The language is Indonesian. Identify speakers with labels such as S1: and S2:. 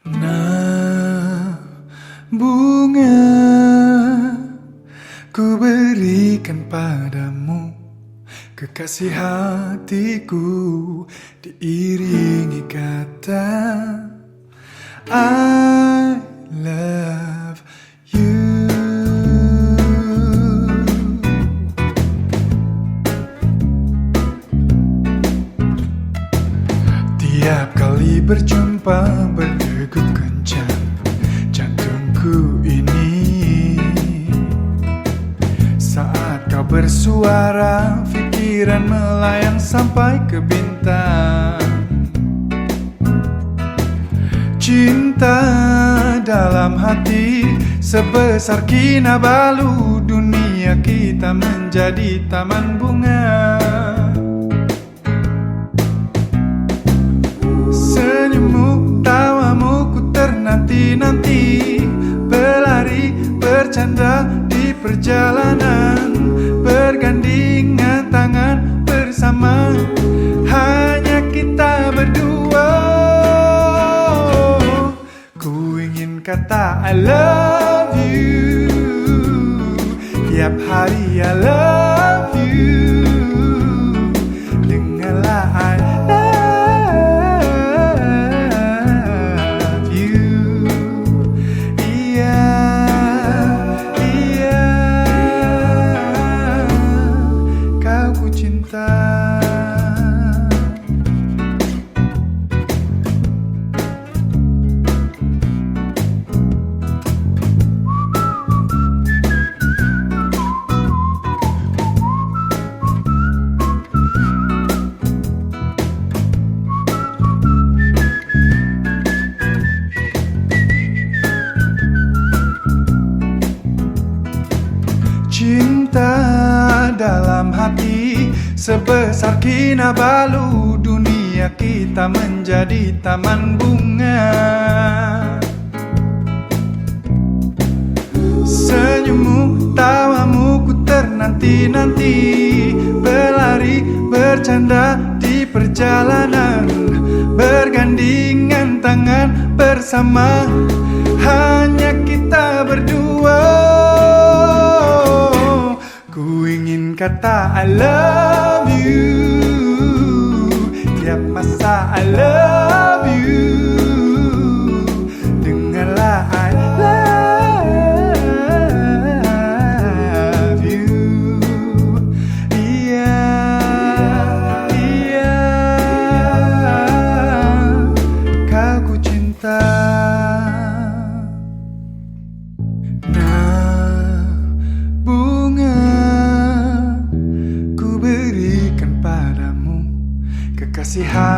S1: Nah, bunga ku berikan padamu, kekasih hatiku, diiringi kata I love you. Tiap kali berjumpa berdegup kencang jantungku ini. Saat kau bersuara, pikiran melayang sampai ke bintang. Cinta dalam hati sebesar kinabalu, dunia kita menjadi taman bunga. Senyummu, tawamu ku ternanti-nanti, berlari, bercanda di perjalanan, bergandengan tangan bersama, hanya kita berdua. Ku ingin kata I love you, tiap hari I love you. Dengarlah I love you. Iya, iya, kau ku cinta. Cinta dalam hati sebesar kinabalu, dunia kita menjadi taman bunga. Senyummu, tawamu ku ternanti-nanti, berlari, bercanda di perjalanan, bergandengan tangan bersama, hanya kita berdua. Ku ingin kata I love you, tiap masa I love you. Dengarlah I love you. Iya, iya, kau ku cinta. Nah, bunga ku berikan padamu, kekasih hati